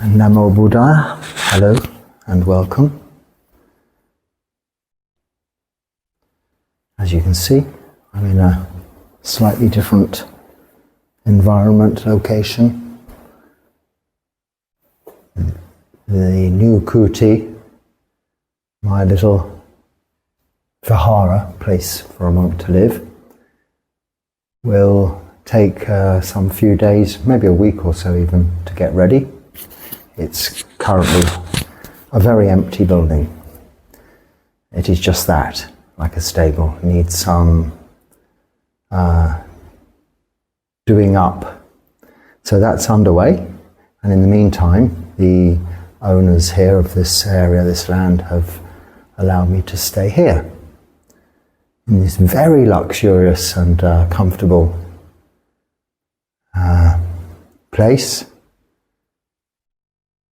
Namo Buddhaya, hello and welcome. As you can see, I'm in a slightly different environment, location. The new kuti, my little vihara, place for a monk to live, will take some few days, maybe a week or so even, to get ready. It's currently a very empty building. It is just that, like a stable. It needs some doing up. So that's underway, and in the meantime, the owners here of this area, this land, have allowed me to stay here in this very luxurious and comfortable place,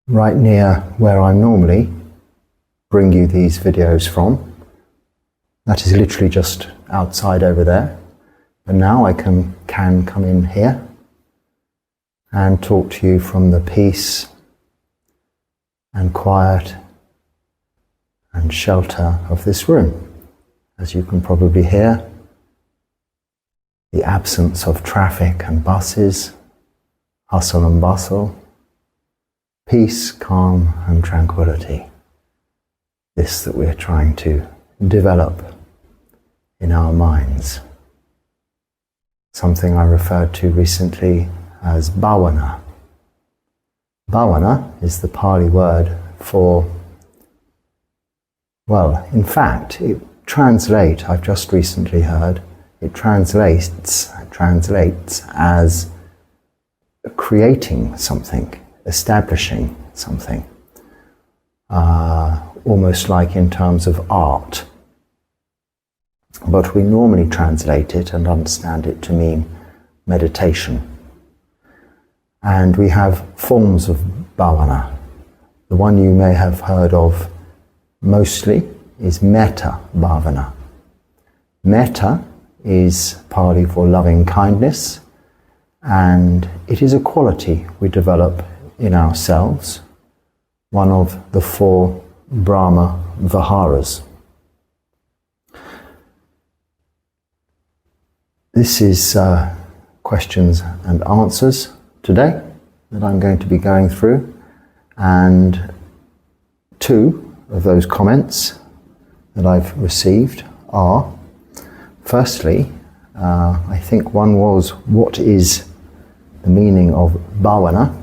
right near where I normally bring you these videos from. That is literally just outside over there. But now I can come in here and talk to you from the peace and quiet and shelter of this room. As you can probably hear, the absence of traffic and buses, hustle and bustle, peace, calm and tranquility. This that we're trying to develop in our minds. Something I referred to recently as BHAVANA. BHAVANA is the Pali word for, well, in fact, I've just recently heard, it translates as creating something, establishing something, almost like in terms of art. But we normally translate it and understand it to mean meditation. And we have forms of bhavana. The one you may have heard of mostly is metta bhavana. Metta is Pali for loving kindness, and it is a quality we develop in ourselves, one of the 4 Brahma Viharas. This is questions and answers today that I'm going to be going through, and 2 of those comments that I've received are, firstly, I think one was, what is the meaning of bhavana?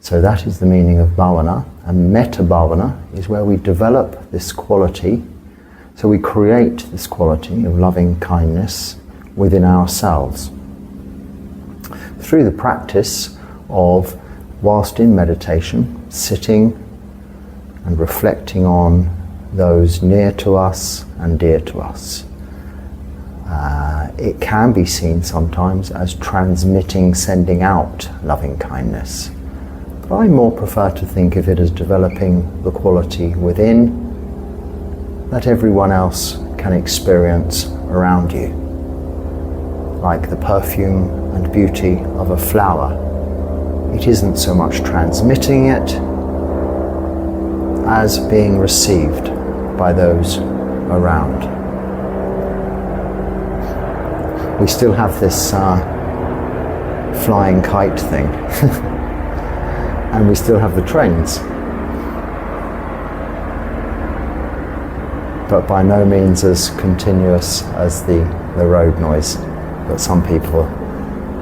So that is the meaning of bhavana, and metta bhavana is where we develop this quality, so we create this quality of loving kindness within ourselves through the practice of, whilst in meditation, sitting and reflecting on those near to us and dear to us. It can be seen sometimes as transmitting, sending out loving kindness. But I more prefer to think of it as developing the quality within that everyone else can experience around you. Like the perfume and beauty of a flower. It isn't so much transmitting it as being received by those around. We still have this flying kite thing, and we still have the trains, but by no means as continuous as the road noise that some people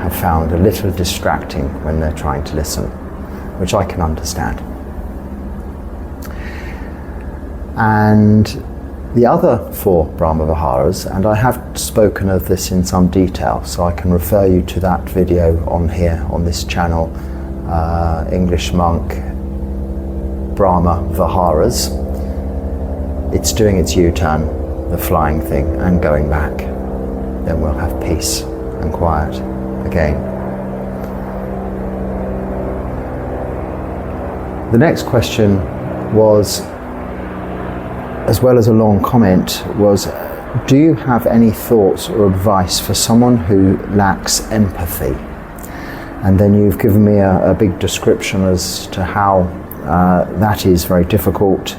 have found a little distracting when they're trying to listen, which I can understand. And the other 4 Brahma Viharas, and I have spoken of this in some detail, so I can refer you to that video on here, on this channel, English Monk, Brahma Viharas. It's doing its U-turn, the flying thing, and going back. Then we'll have peace and quiet again. The next question was, as well as a long comment, was do you have any thoughts or advice for someone who lacks empathy? And then you've given me a big description as to how that is very difficult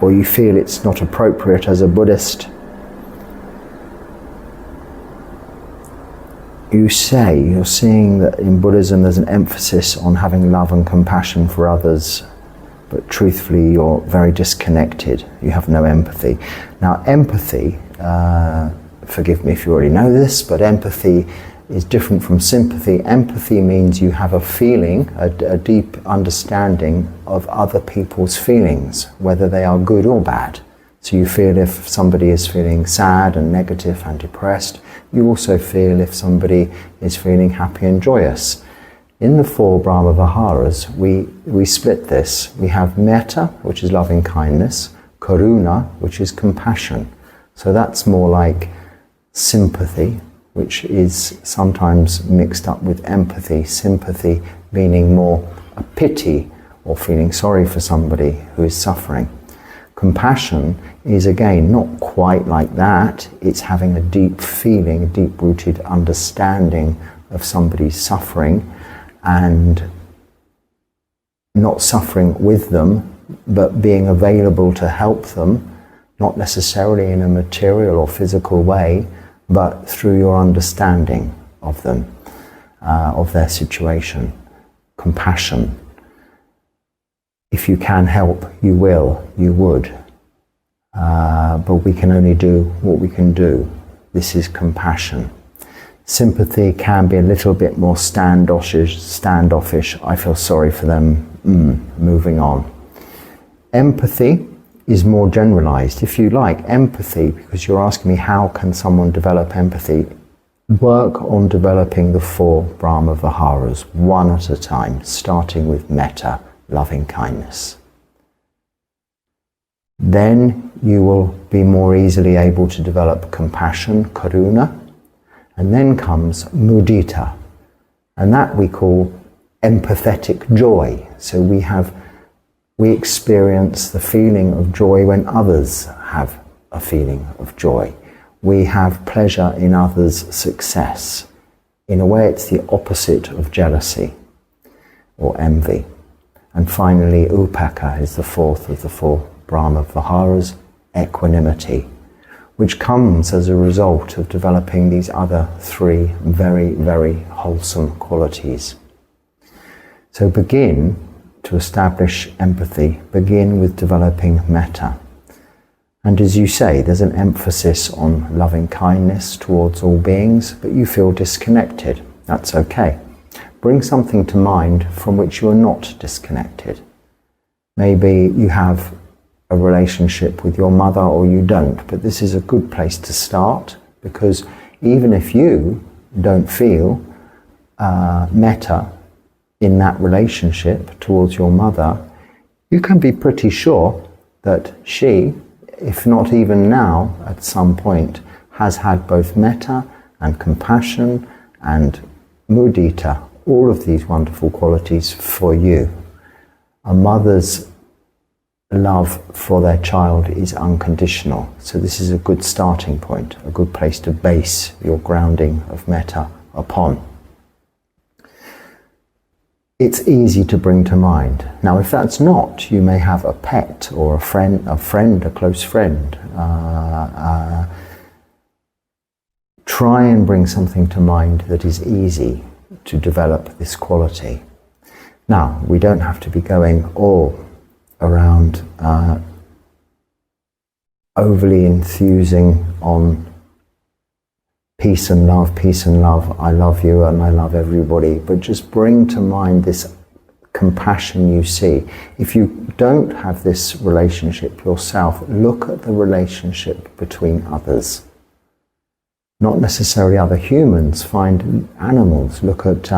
or you feel it's not appropriate as a Buddhist. You're seeing that in Buddhism there's an emphasis on having love and compassion for others, but truthfully you're very disconnected. You have no empathy. Now empathy, forgive me if you already know this, but empathy is different from sympathy. Empathy means you have a feeling, a deep understanding of other people's feelings, whether they are good or bad. So you feel if somebody is feeling sad and negative and depressed, you also feel if somebody is feeling happy and joyous. In the 4 Brahma Viharas, we split this. We have metta, which is loving kindness, karuna, which is compassion. So that's more like sympathy, which is sometimes mixed up with empathy. Sympathy meaning more a pity or feeling sorry for somebody who is suffering. Compassion is again not quite like that. It's having a deep feeling, a deep-rooted understanding of somebody's suffering and not suffering with them, but being available to help them, not necessarily in a material or physical way, but through your understanding of them, of their situation. Compassion. If you can help, you will, you would. But we can only do what we can do. This is compassion. Sympathy can be a little bit more standoffish. I feel sorry for them, moving on. Empathy is more generalized. If you like, empathy, because you're asking me how can someone develop empathy, work on developing the 4 Brahma Viharas one at a time, starting with metta, loving kindness. Then you will be more easily able to develop compassion, karuna, and then comes mudita, and that we call empathetic joy. So we experience the feeling of joy when others have a feeling of joy. We have pleasure in others' success. In a way, it's the opposite of jealousy or envy. And finally, upekkha is the 4th of the 4 Brahma Viharas, equanimity, which comes as a result of developing these other 3 very, very wholesome qualities. So begin to establish empathy, begin with developing metta. And as you say, there's an emphasis on loving kindness towards all beings, but you feel disconnected. That's okay. Bring something to mind from which you are not disconnected. Maybe you have a relationship with your mother or you don't, but this is a good place to start, because even if you don't feel metta in that relationship towards your mother, you can be pretty sure that she, if not even now, at some point, has had both metta and compassion and mudita, all of these wonderful qualities for you. A mother's love for their child is unconditional, so this is a good starting point, a good place to base your grounding of metta upon. It's easy to bring to mind. Now, if that's not, you may have a pet or a close friend. Try and bring something to mind that is easy to develop this quality. Now, we don't have to be going all around overly enthusing on peace and love, I love you and I love everybody, but just bring to mind this compassion you see. If you don't have this relationship yourself, look at the relationship between others. Not necessarily other humans, find animals. Look at,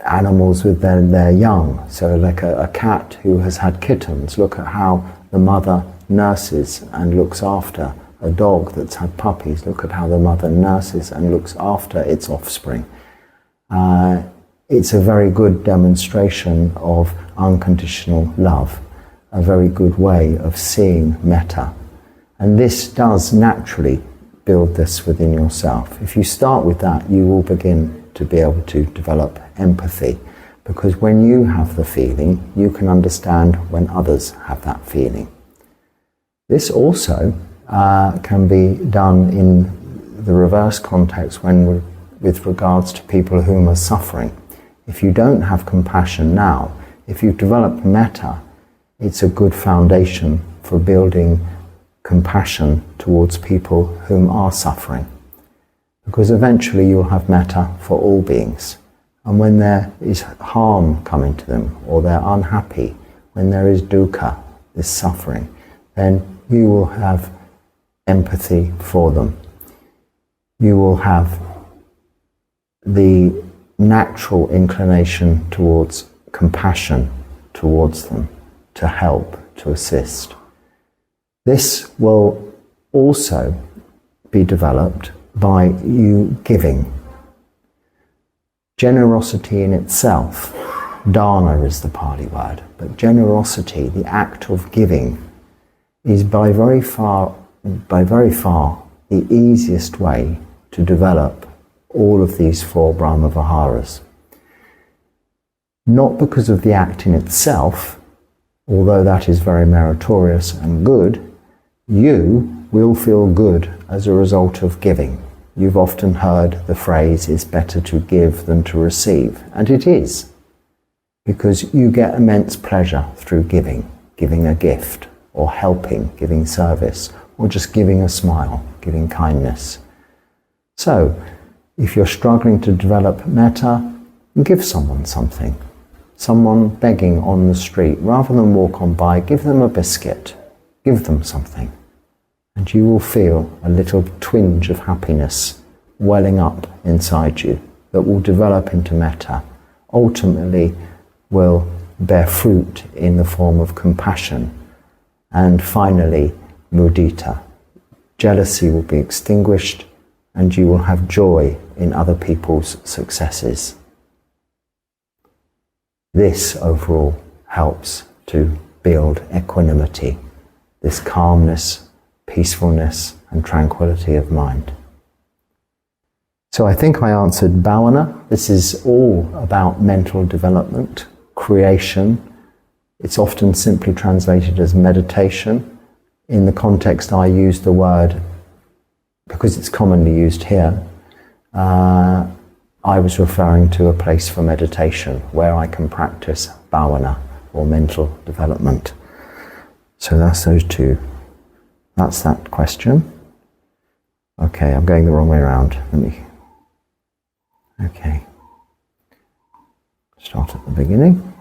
animals with their young. So like a cat who has had kittens, look at how the mother nurses and looks after. A dog that's had puppies, look at how the mother nurses and looks after its offspring. It's a very good demonstration of unconditional love. a very good way of seeing metta. And this does naturally build this within yourself. If you start with that, you will begin to be able to develop empathy, because when you have the feeling, you can understand when others have that feeling. This also can be done in the reverse context when with regards to people whom are suffering. If you don't have compassion now, if you've developed metta, it's a good foundation for building compassion towards people whom are suffering. Because eventually you'll have metta for all beings. And when there is harm coming to them, or they're unhappy, when there is dukkha, this suffering, then you will have empathy for them. You will have the natural inclination towards compassion towards them, to help, to assist. This will also be developed by you giving. Generosity in itself, dana is the Pali word, but generosity, the act of giving, is by very far the easiest way to develop all of these 4 Brahma Viharas. Not because of the act in itself, although that is very meritorious and good, you will feel good as a result of giving. You've often heard the phrase, it's better to give than to receive, and it is, because you get immense pleasure through giving a gift, or helping, giving service, or just giving a smile, giving kindness. So, if you're struggling to develop metta, give someone something. Someone begging on the street, rather than walk on by, give them a biscuit, give them something. And you will feel a little twinge of happiness welling up inside you that will develop into metta, ultimately will bear fruit in the form of compassion, and finally mudita. Jealousy will be extinguished and you will have joy in other people's successes. This overall helps to build equanimity, this calmness, peacefulness and tranquility of mind. So I think I answered bhavana. This is all about mental development, creation. It's often simply translated as meditation. In the context I use the word, because it's commonly used here, I was referring to a place for meditation where I can practice bhavana, or mental development. So that's those two. That's that question. Okay, I'm going the wrong way around. Okay. Start at the beginning.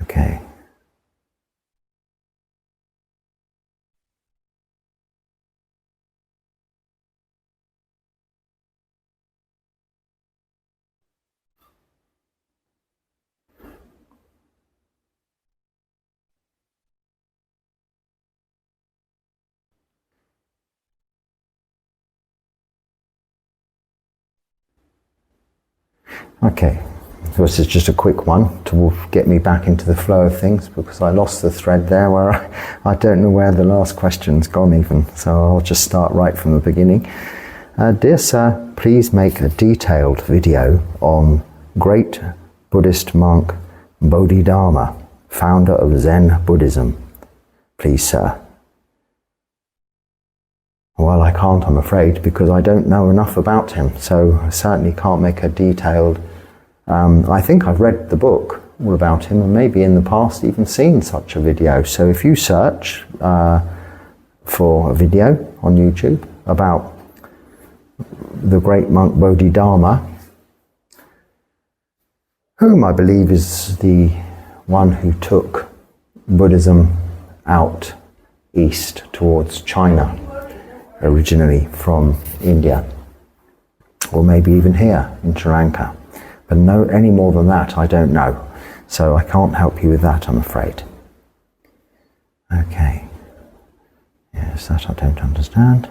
Okay. Okay, so this is just a quick one to get me back into the flow of things, because I lost the thread there where I don't know where the last question's gone even, so I'll just start right from the beginning. Dear Sir, please make a detailed video on great Buddhist monk Bodhidharma, founder of Zen Buddhism. Please, Sir. Well, I can't, I'm afraid, because I don't know enough about him, so I certainly can't make a detailed... I think I've read the book all about him, and maybe in the past even seen such a video. So if you search for a video on YouTube about the great monk Bodhidharma, whom I believe is the one who took Buddhism out east towards China, originally from India, or maybe even here in Sri Lanka. But no, any more than that I don't know, so I can't help you with that, I'm afraid. Okay, yes, that I don't understand.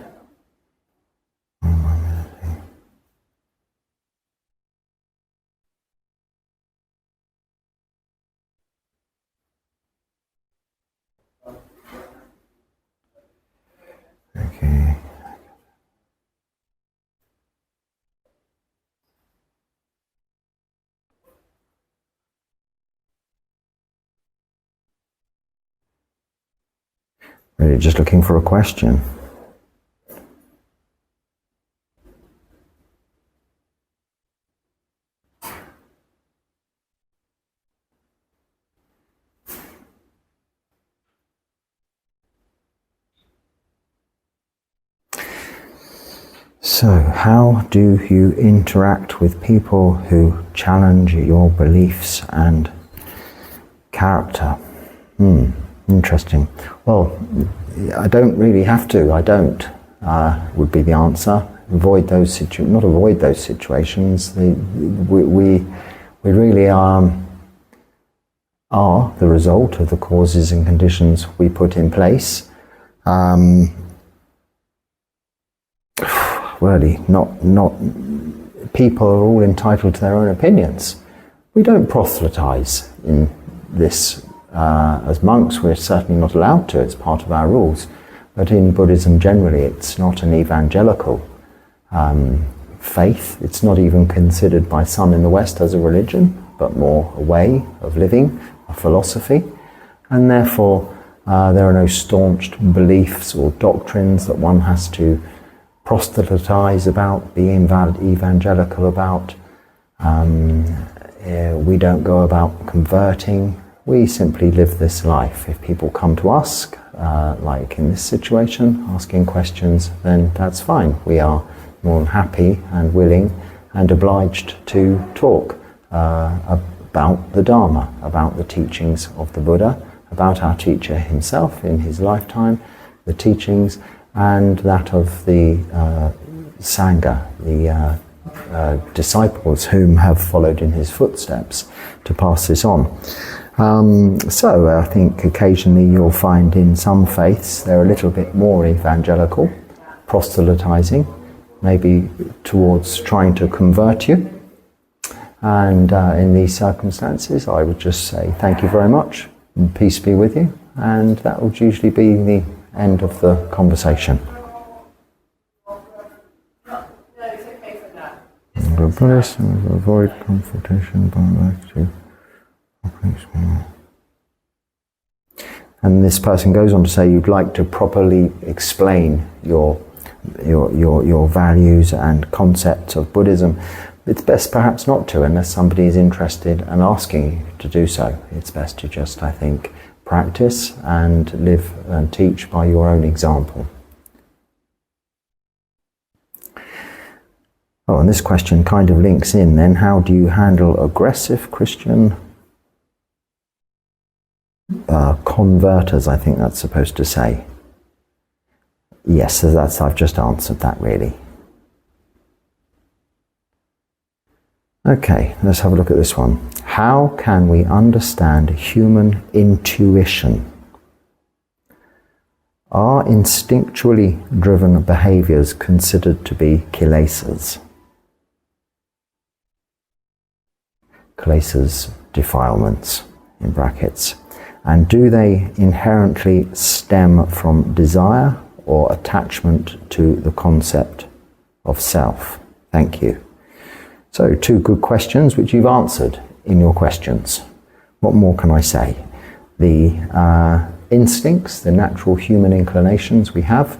Really just looking for a question. So, how do you interact with people who challenge your beliefs and character? Interesting. Well, I don't really have to. I don't, would be the answer. Avoid those not avoid those situations. We really are the result of the causes and conditions we put in place. Really, not people are all entitled to their own opinions. We don't proselytize in this as monks. We're certainly not allowed to. It's part of our rules. But in Buddhism generally, it's not an evangelical faith. It's not even considered by some in the West as a religion, but more a way of living, a philosophy. And therefore, there are no staunched beliefs or doctrines that one has to proselytize about, be evangelical about. We don't go about converting. We simply live this life. If people come to us, like in this situation, asking questions, then that's fine. We are more than happy and willing and obliged to talk about the Dharma, about the teachings of the Buddha, about our teacher himself in his lifetime, the teachings, and that of the Sangha, the disciples whom have followed in his footsteps, to pass this on. So I think occasionally you'll find in some faiths they're a little bit more evangelical, proselytizing, maybe towards trying to convert you. And in these circumstances I would just say thank you very much, and peace be with you, and that would usually be the end of the conversation. The Buddhist avoid confrontation by attitude. And this person goes on to say you'd like to properly explain your values and concepts of Buddhism. It's best perhaps not to, unless somebody is interested and asking you to do so. It's best to just, I think, practice and live and teach by your own example. Oh, and this question kind of links in then. How do you handle aggressive Christian converters, I think that's supposed to say. Yes, so I've just answered that really. Okay, let's have a look at this one. How can we understand human intuition? Are instinctually driven behaviours considered to be kilesas? Kilesas, defilements, in brackets. And do they inherently stem from desire or attachment to the concept of self? Thank you. So, two good questions which you've answered in your questions. What more can I say? The instincts, the natural human inclinations we have,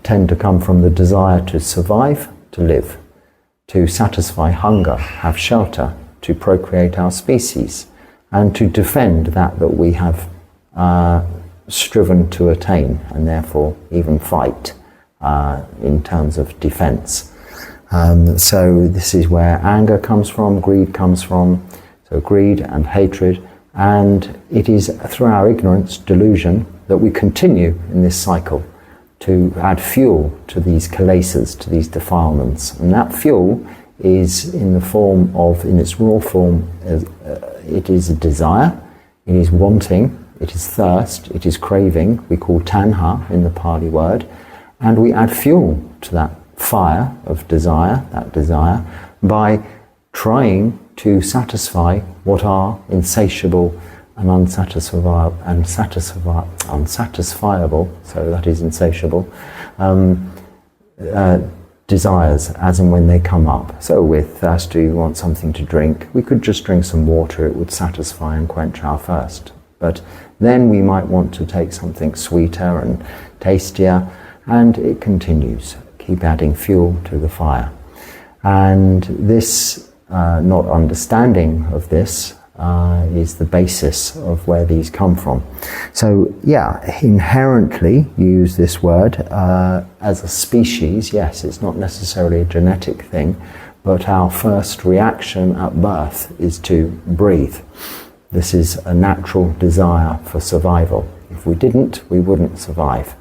tend to come from the desire to survive, to live, to satisfy hunger, have shelter, to procreate our species, and to defend that we have striven to attain, and therefore even fight in terms of defense. So this is where anger comes from, greed comes from, so greed and hatred, and it is through our ignorance, delusion, that we continue in this cycle to add fuel to these kilesas, to these defilements. And that fuel is in the form of, in its raw form, it is a desire, it is wanting, it is thirst, it is craving, we call tanha in the Pali word, and we add fuel to that fire of desire, that desire, by trying to satisfy what are insatiable and unsatisfiable, so that is insatiable, desires as and when they come up. So we're thirsty, we want something to drink. We could just drink some water, it would satisfy and quench our thirst. But then we might want to take something sweeter and tastier, and it continues. Keep adding fuel to the fire. And this not understanding of this is the basis of where these come from. So yeah, inherently, use this word as a species. Yes, it's not necessarily a genetic thing, but our first reaction at birth is to breathe. This is a natural desire for survival. If we didn't, we wouldn't survive.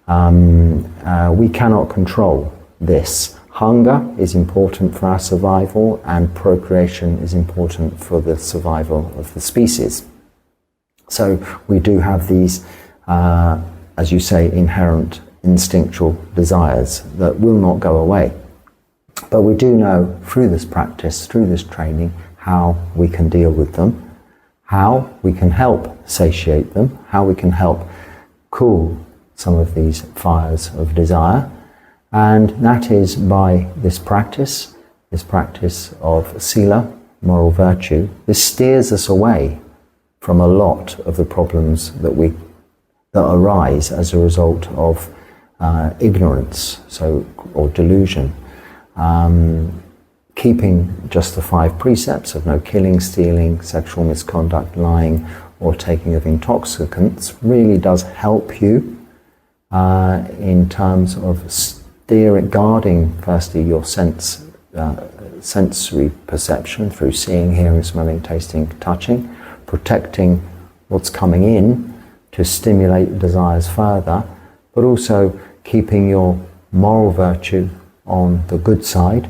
We cannot control this. Hunger is important for our survival, and procreation is important for the survival of the species. So we do have these, as you say, inherent instinctual desires that will not go away. But we do know through this practice, through this training, how we can deal with them, how we can help satiate them, how we can help cool some of these fires of desire. And that is by this practice of sila, moral virtue. This steers us away from a lot of the problems that arise as a result of ignorance, or delusion. Keeping just the 5 precepts of no killing, stealing, sexual misconduct, lying, or taking of intoxicants really does help you in terms of guarding firstly your sensory perception through seeing, hearing, smelling, tasting, touching, protecting what's coming in to stimulate desires further, but also keeping your moral virtue on the good side,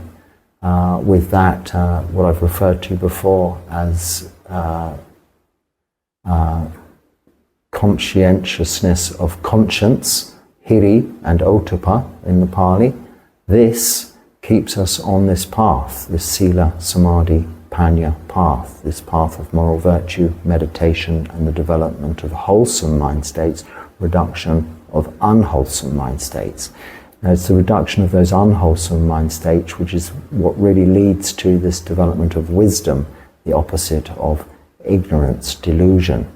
with that what I've referred to before as conscientiousness of conscience, hiri and ottappa in the Pali. This keeps us on this path, this sila, samadhi, panya path, this path of moral virtue, meditation, and the development of wholesome mind states, reduction of unwholesome mind states. Now, it's the reduction of those unwholesome mind states which is what really leads to this development of wisdom, the opposite of ignorance, delusion.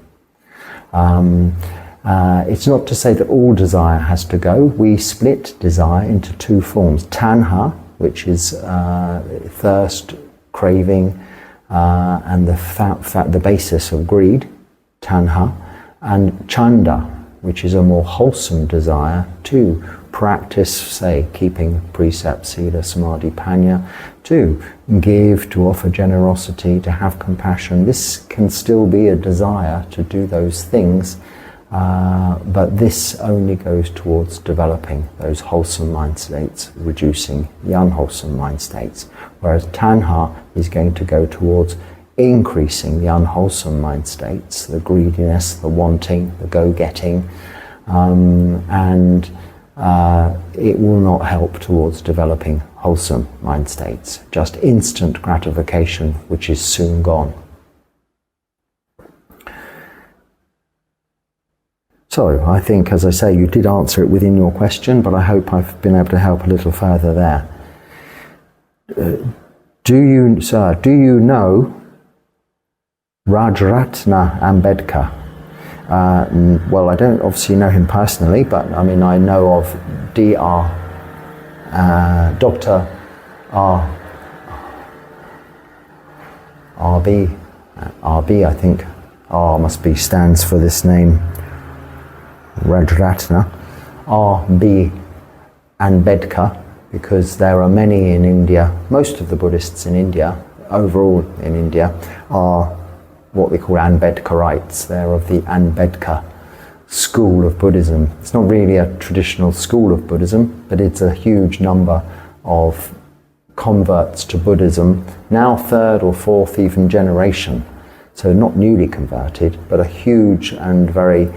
It's not to say that all desire has to go. We split desire into 2 forms. Tanha, which is thirst, craving, and the basis of greed, tanha, and chanda, which is a more wholesome desire to practice, say, keeping precepts, sila, samadhi, panya, to give, to offer generosity, to have compassion. This can still be a desire to do those things, but this only goes towards developing those wholesome mind states, reducing the unwholesome mind states, whereas tanha is going to go towards increasing the unwholesome mind states, the greediness, the wanting, the go-getting, and it will not help towards developing wholesome mind states, just instant gratification which is soon gone. So I think, as I say, you did answer it within your question, but I hope I've been able to help a little further there. Do you know Rajaratna Ambedkar? Well, I don't obviously know him personally, but I mean, I know of Dr. RB, I think. R must be stands for this name, Rajaratna. R.B. Ambedkar, because there are many in India. Most of the Buddhists in India, overall in India, are what we call Ambedkarites. They're of the Ambedkar school of Buddhism. It's not really a traditional school of Buddhism, but it's a huge number of converts to Buddhism, now 3rd or 4th even generation. So not newly converted, but a huge and very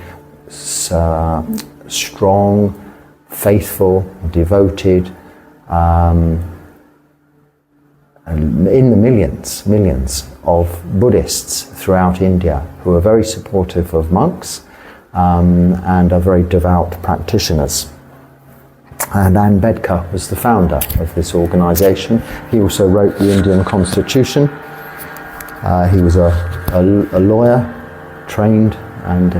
strong, faithful, devoted, in the millions of Buddhists throughout India who are very supportive of monks and are very devout practitioners. And Ambedkar was the founder of this organisation. He also wrote the Indian Constitution. He was a lawyer, trained and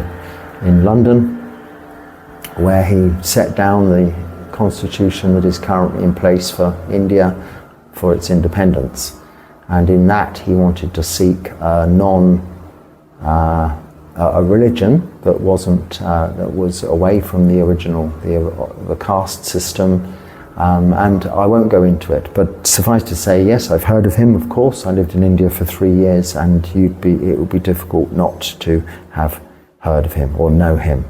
in London, where he set down the constitution that is currently in place for India for its independence. And in that he wanted to seek a religion that was away from the original, the caste system. And I won't go into it, but suffice to say, yes, I've heard of him, of course. I lived in India for 3 years, and it would be difficult not to have heard of him or know him.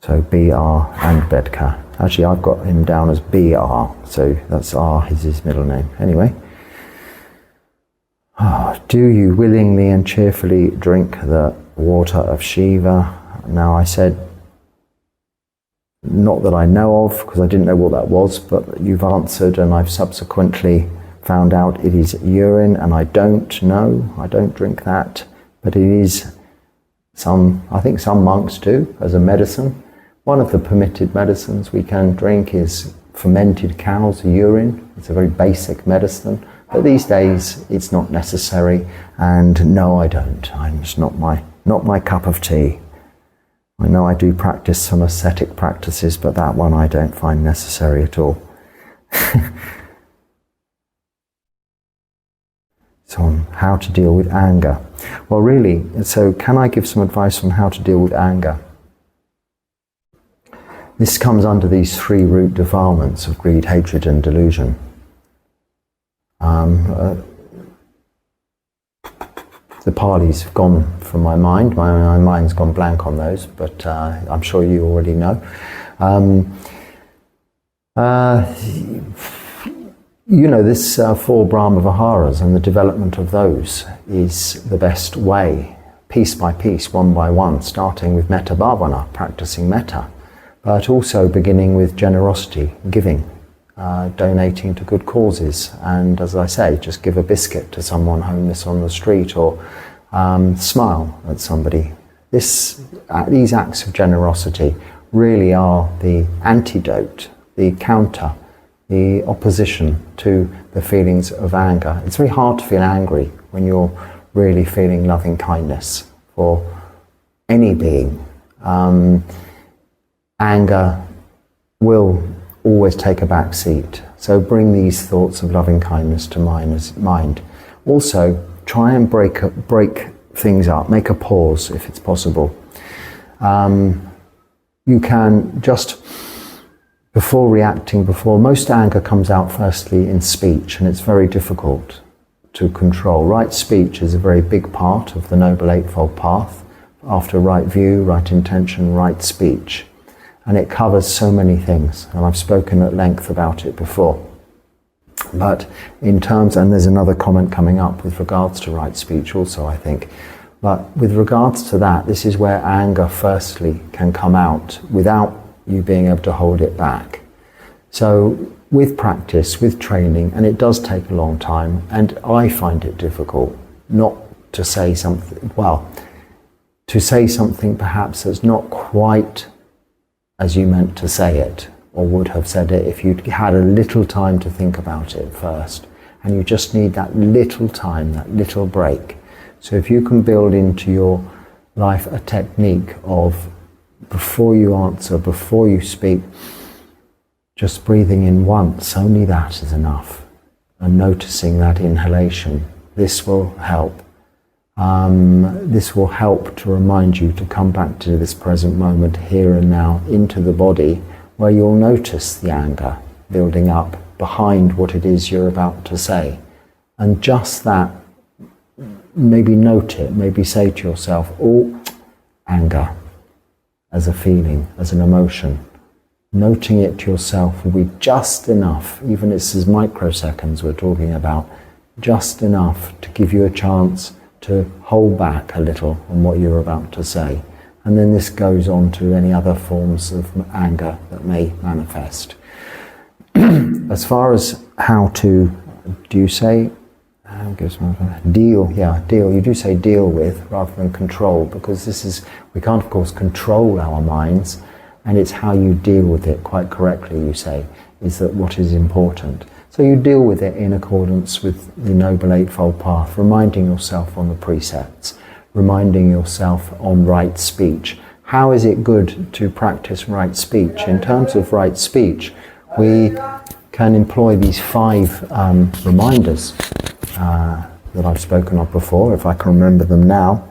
So BR and Bedka. Actually, I've got him down as BR, so that's R is his middle name. Anyway. Do you willingly and cheerfully drink the water of Shiva? Now, I said, not that I know of, because I didn't know what that was, but you've answered, and I've subsequently found out it is urine, and I don't know, I don't drink that, but it is I think some monks do, as a medicine. One of the permitted medicines we can drink is fermented cow's urine. It's a very basic medicine, but these days it's not necessary, and no, I don't. It's not my cup of tea. I know I do practice some ascetic practices, but that one I don't find necessary at all. So on how to deal with anger. Well, really, so can I give some advice on how to deal with anger? This comes under these 3 root defilements of greed, hatred and delusion. The Pali's gone from my mind. My mind's gone blank on those, but I'm sure you already know. This 4 Brahma Viharas and the development of those is the best way, piece by piece, one by one, starting with metta bhavana, practicing metta, but also beginning with generosity, giving, donating to good causes, and as I say, just give a biscuit to someone homeless on the street, or smile at somebody. These acts of generosity really are the antidote, the counter, the opposition to the feelings of anger. It's very hard to feel angry when you're really feeling loving kindness for any being. Anger will always take a back seat. So bring these thoughts of loving kindness to mind. Also, try and break things up. Make a pause if it's possible. You can just, before reacting, most anger comes out firstly in speech, and it's very difficult to control. Right speech is a very big part of the Noble Eightfold Path. After right view, right intention, right speech. And it covers so many things, and I've spoken at length about it before. But in terms, and there's another comment coming up with regards to right speech also, I think. But with regards to that, this is where anger firstly can come out without you being able to hold it back. So with practice, with training, and it does take a long time, and I find it difficult not to say something, to say something perhaps that's not quite as you meant to say it, or would have said it if you'd had a little time to think about it first. And you just need that little time, that little break. So if you can build into your life a technique of, before you answer, before you speak, just breathing in once, only that is enough, and noticing that inhalation, this will help. This will help to remind you to come back to this present moment, here and now, into the body, where you'll notice the anger building up behind what it is you're about to say. And just that, maybe note it, maybe say to yourself, oh, anger, as a feeling, as an emotion. Noting it to yourself will be just enough, even if it's as microseconds we're talking about, just enough to give you a chance to hold back a little on what you're about to say. And then this goes on to any other forms of anger that may manifest. As far as how to, do you say, deal, you do say deal with rather than control, because we can't of course control our minds, and it's how you deal with it quite correctly, you say, is that what is important. So you deal with it in accordance with the Noble Eightfold Path, reminding yourself on the precepts, reminding yourself on right speech. How is it good to practice right speech? In terms of right speech, we can employ these 5 reminders that I've spoken of before, if I can remember them now.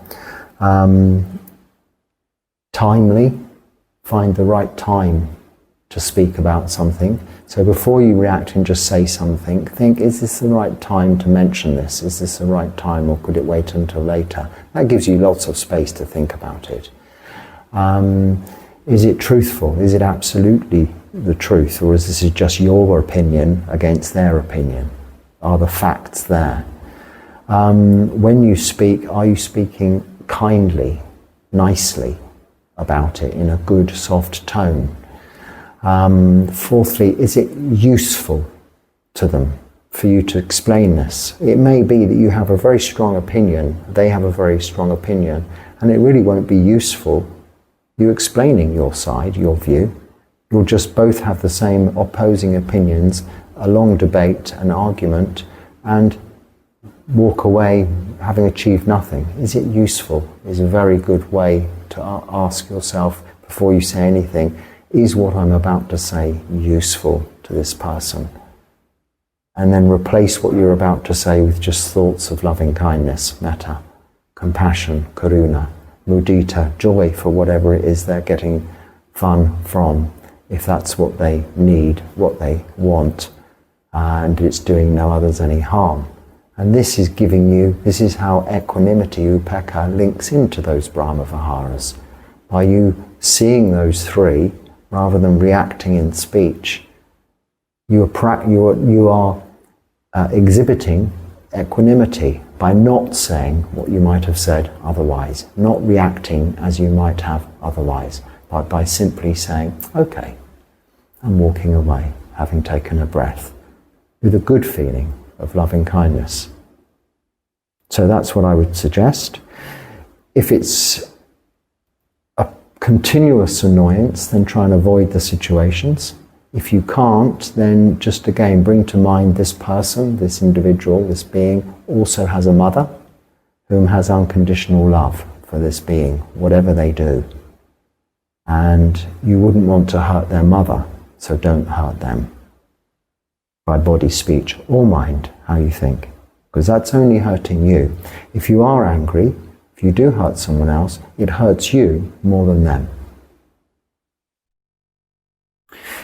Timely, find the right time to speak about something. So before you react and just say something, think, is this the right time to mention this? Is this the right time, or could it wait until later? That gives you lots of space to think about it. Is it truthful? Is it absolutely the truth, or is this just your opinion against their opinion? Are the facts there? When you speak, are you speaking kindly, nicely about it, in a good, soft tone? Fourthly, is it useful to them for you to explain this? It may be that you have a very strong opinion, they have a very strong opinion, and it really won't be useful you explaining your side, your view. You'll just both have the same opposing opinions, a long debate, an argument, and walk away having achieved nothing. Is it useful? Is a very good way to ask yourself before you say anything, is what I'm about to say useful to this person? And then replace what you're about to say with just thoughts of loving kindness, metta, compassion, karuna, mudita, joy for whatever it is they're getting fun from, if that's what they need, what they want, and it's doing no others any harm. And this is giving you, this is how equanimity, upekkha, links into those Brahma Viharas. By you seeing those 3, rather than reacting in speech, you are exhibiting equanimity by not saying what you might have said otherwise, not reacting as you might have otherwise, but by simply saying, okay, I'm walking away, having taken a breath, with a good feeling of loving kindness. So that's what I would suggest. If it's a continuous annoyance, then try and avoid the situations. If you can't, then just again bring to mind this person, this individual, this being also has a mother whom has unconditional love for this being, whatever they do. And you wouldn't want to hurt their mother, so don't hurt them by body, speech, or mind, how you think, because that's only hurting you. If you are angry, if you do hurt someone else, it hurts you more than them.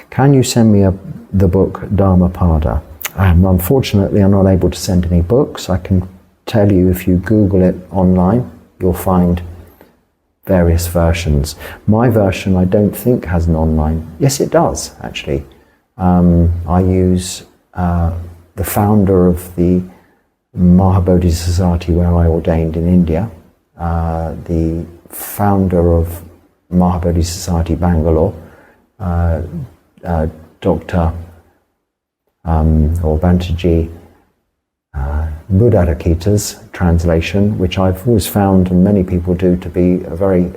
Can you send me the book Dhammapada? Unfortunately, I'm not able to send any books. I can tell you, if you Google it online, you'll find various versions. My version, I don't think, has an online. Yes, it does, actually. I use the founder of the Mahabodhi Society where I ordained in India, the founder of Mahabodhi Society Bangalore, Dr. or Bhante Dhammarakkhita's translation, which I've always found, and many people do, to be a very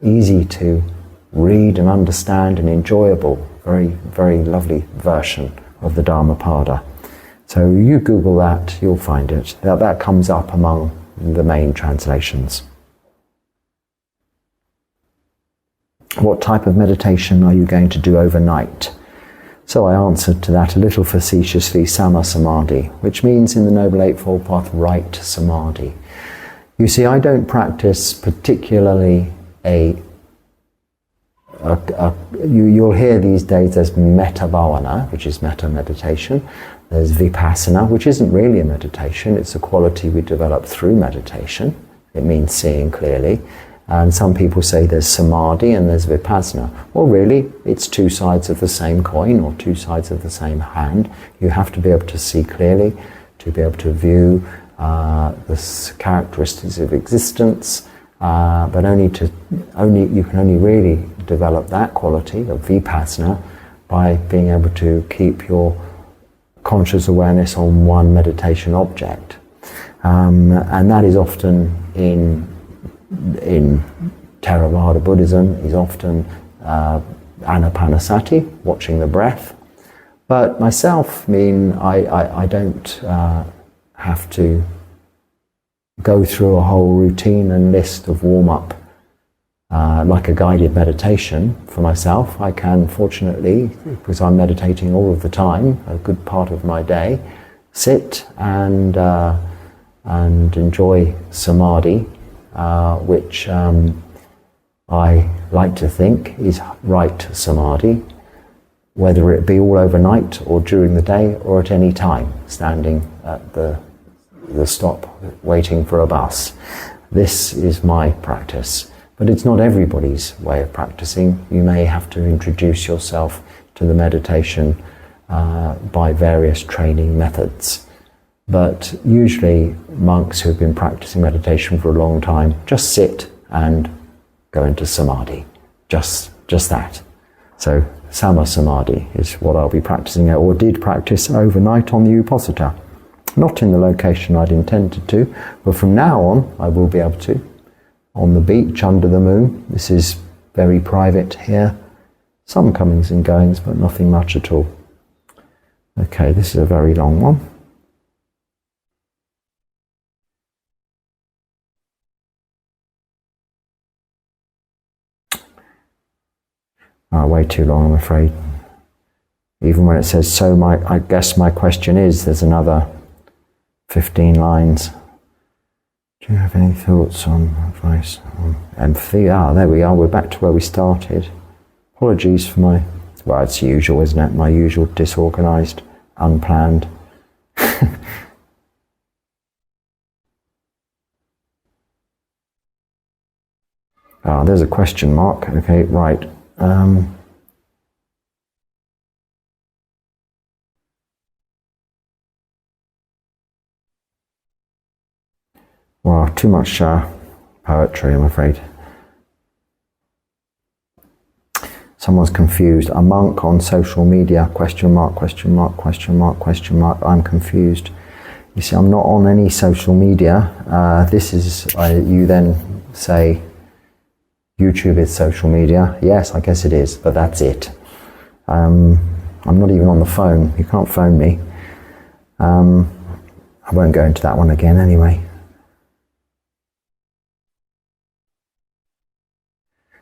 easy to read and understand and enjoyable, very, very lovely version of the Dhammapada. So you Google that, you'll find it. That comes up among the main translations. What type of meditation are you going to do overnight? So I answered to that a little facetiously, Sama Samadhi, which means in the Noble Eightfold Path, right Samadhi. You see, I don't practice particularly you'll hear these days there's BHAVANA, which is metta meditation. There's vipassana, which isn't really a meditation, it's a quality we develop through meditation. It means seeing clearly. And some people say there's samadhi and there's vipassana. Well, really, it's 2 sides of the same coin, or 2 sides of the same hand. You have to be able to see clearly, to be able to view the characteristics of existence, but you can only really develop that quality of vipassana by being able to keep your conscious awareness on one meditation object. And that is often in Theravada Buddhism, is often anapanasati, watching the breath. But myself, I don't have to go through a whole routine and list of warm-up like a guided meditation for myself. I can, fortunately, because I'm meditating all of the time, a good part of my day, sit and enjoy samadhi, which I like to think is right samadhi, whether it be all overnight or during the day or at any time, standing at the stop waiting for a bus. This is my practice, but it's not everybody's way of practicing. You may have to introduce yourself to the meditation by various training methods. But usually monks who've been practicing meditation for a long time just sit and go into samadhi. Just that. So Sama Samadhi is what I'll be practicing or did practice overnight on the Uposatha. Not in the location I'd intended to, but from now on I will be able to. On the beach under the moon. This is very private here. Some comings and goings, but nothing much at all. Okay, this is a very long one. Way too long, I'm afraid. Even when it says so, I guess my question is, there's another 15 lines. Do you have any thoughts on advice on empathy? There we are, we're back to where we started. Apologies for my, well, it's usual, isn't it? My usual disorganised, unplanned. There's a question mark. Okay, right. Well, too much poetry, I'm afraid. Someone's confused. A monk on social media, question mark, question mark, question mark, question mark. I'm confused. You see, I'm not on any social media. This is, you then say, YouTube is social media. Yes, I guess it is, but that's it. I'm not even on the phone. You can't phone me. I won't go into that one again anyway.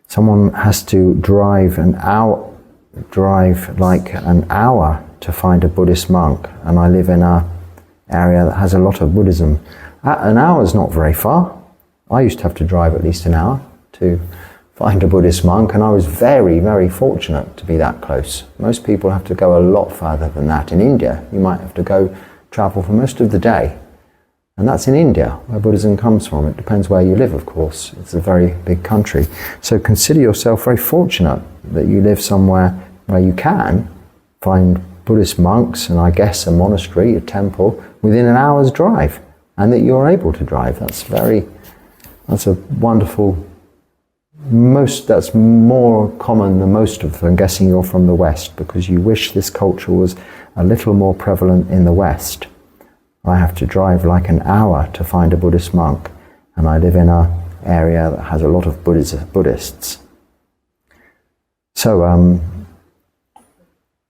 Someone has to drive like an hour to find a Buddhist monk, and I live in an area that has a lot of Buddhism. An hour is not very far. I used to have to drive at least an hour to find a Buddhist monk, and I was very, very fortunate to be that close. Most people have to go a lot further than that. In India, you might have to travel for most of the day. And that's in India, where Buddhism comes from. It depends where you live, of course. It's a very big country. So consider yourself very fortunate that you live somewhere where you can find Buddhist monks, and I guess a monastery, a temple, within an hour's drive, and that you're able to drive. That's a wonderful, that's more common than most of them. I'm guessing you're from the West, because you wish this culture was a little more prevalent in the West. I have to drive like an hour to find a Buddhist monk, and I live in an area that has a lot of Buddhists. So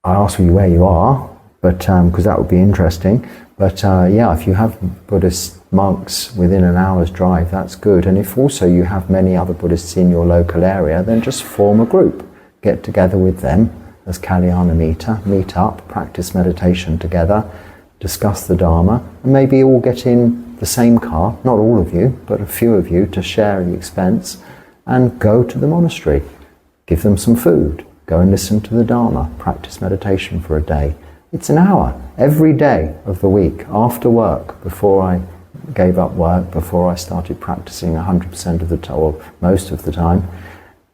I ask you where you are, but because that would be interesting. But if you have Buddhist monks within an hour's drive, that's good. And if also you have many other Buddhists in your local area, then just form a group. Get together with them as Kalyana Mitta, meet up, practice meditation together, discuss the Dharma, and maybe all get in the same car, not all of you, but a few of you, to share the expense, and go to the monastery. Give them some food, go and listen to the Dharma, practice meditation for a day. It's an hour every day of the week, after work, before I gave up work, before I started practicing 100% of the time, or most of the time,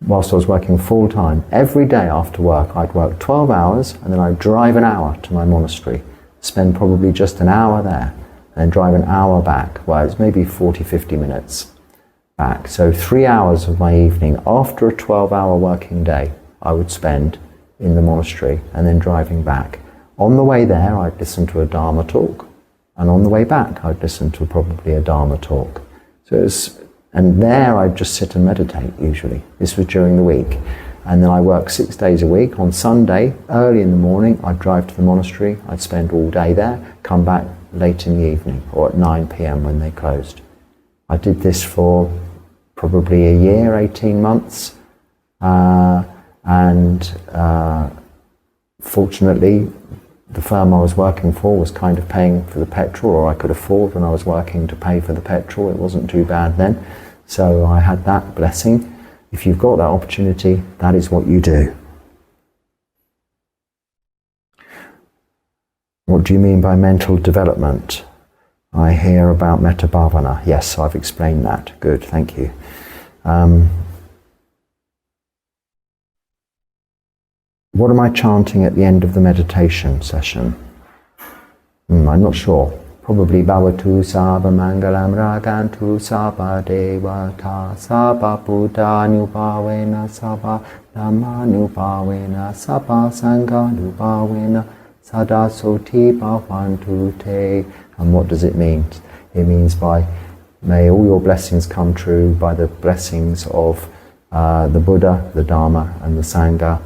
whilst I was working full time. Every day after work, I'd work 12 hours, and then I'd drive an hour to my monastery, spend probably just an hour there, and then drive an hour back. Well, it's maybe 40, 50 minutes back. So 3 hours of my evening, after a 12-hour working day, I would spend in the monastery, and then driving back. On the way there, I'd listen to a Dharma talk, and on the way back, I'd listen to probably a Dharma talk. And there I'd just sit and meditate, usually. This was during the week. And then I worked 6 days a week. On Sunday, early in the morning, I'd drive to the monastery, I'd spend all day there, come back late in the evening, or at 9 p.m. when they closed. I did this for probably a year, 18 months, and fortunately the firm I was working for was kind of paying for the petrol, or I could afford when I was working to pay for the petrol. It wasn't too bad then, so I had that blessing. If you've got that opportunity, that is what you do. What do you mean by mental development? I hear about metta bhavana. Yes, I've explained that. Good, thank you. What am I chanting at the end of the meditation session? I'm not sure. Probably Bhavatu Sabha Mangalam Ragantu Sabha Devata Sabha Buddha Nupavena Sabha Dhamma Nupavena Sabha Sangha Nupavena Sada Soti Bhavantu Te. And what does it mean? It means may all your blessings come true by the blessings of the Buddha, the Dharma and the Sangha,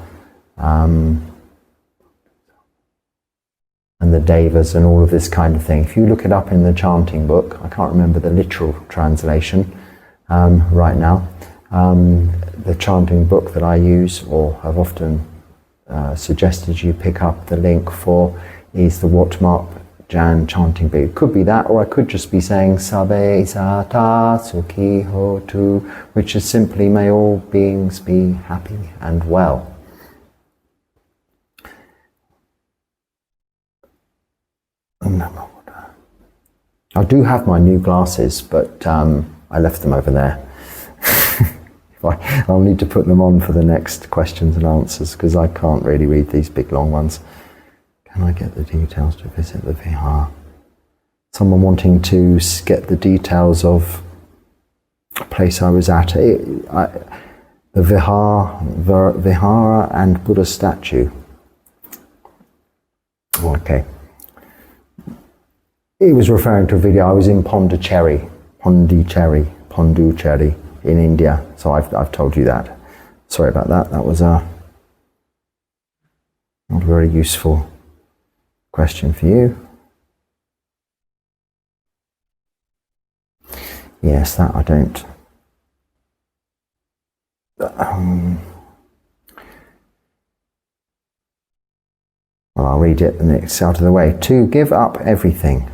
and the devas and all of this kind of thing. If you look it up in the chanting book, I can't remember the literal translation right now, the chanting book that I use or have often suggested you pick up the link for is the Watmark Jan chanting book. It could be that, or I could just be saying Sabe Sata Sukhi Hotu, which is simply may all beings be happy and well. I do have my new glasses, but I left them over there. I'll need to put them on for the next questions and answers, because I can't really read these big long ones. Can I get the details to visit the Vihara? Someone wanting to get the details of a place I was at. The Vihara and Buddha statue. Okay. He was referring to a video. I was in Pondicherry in India. So I've told you that. Sorry about that. That was not a very useful question for you. Yes, that I don't. Well, I'll read it and it's out of the way. To give up everything.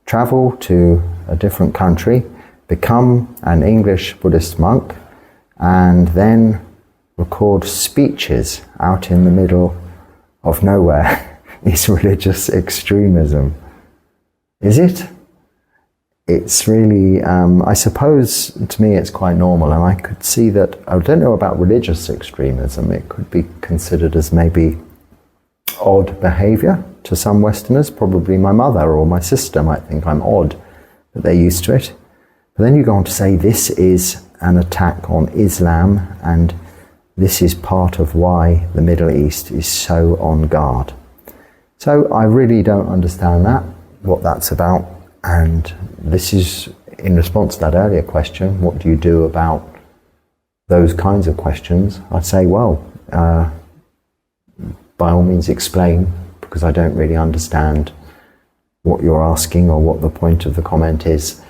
Travel to a different country, become an English Buddhist monk, and then record speeches out in the middle of nowhere is religious extremism. Is it? It's really, I suppose to me it's quite normal, and I could see that, I don't know about religious extremism, it could be considered as maybe odd behaviour to some Westerners. Probably my mother or my sister might think I'm odd, but they're used to it. But then you go on to say this is an attack on Islam, and this is part of why the Middle East is so on guard. So I really don't understand that, what that's about, and this is in response to that earlier question, what do you do about those kinds of questions? I'd say, well, by all means explain, because I don't really understand what you're asking or what the point of the comment is.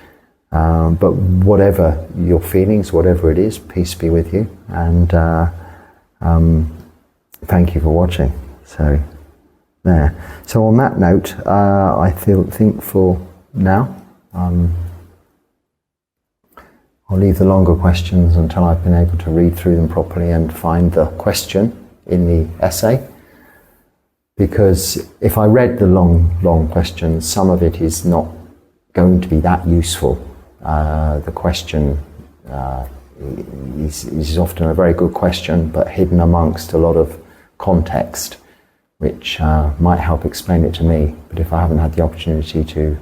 But whatever your feelings, whatever it is, peace be with you, and thank you for watching. So there. So on that note, I think for now, I'll leave the longer questions until I've been able to read through them properly and find the question in the essay. Because if I read the long questions, some of it is not going to be that useful. The question is often a very good question, but hidden amongst a lot of context, which might help explain it to me. But if I haven't had the opportunity to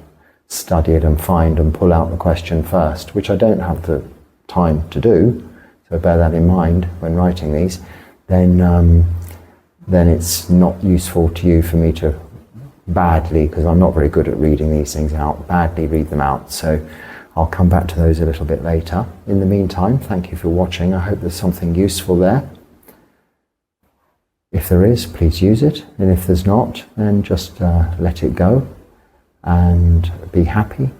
study it and find and pull out the question first, which I don't have the time to do, so bear that in mind when writing these, then it's not useful to you for me to badly, because I'm not very good at reading these things out, badly read them out. So I'll come back to those a little bit later. In the meantime, thank you for watching. I hope there's something useful there. If there is, please use it. And if there's not, then just let it go and be happy.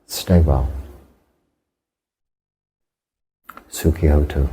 Stay well. Sukhi Hotu.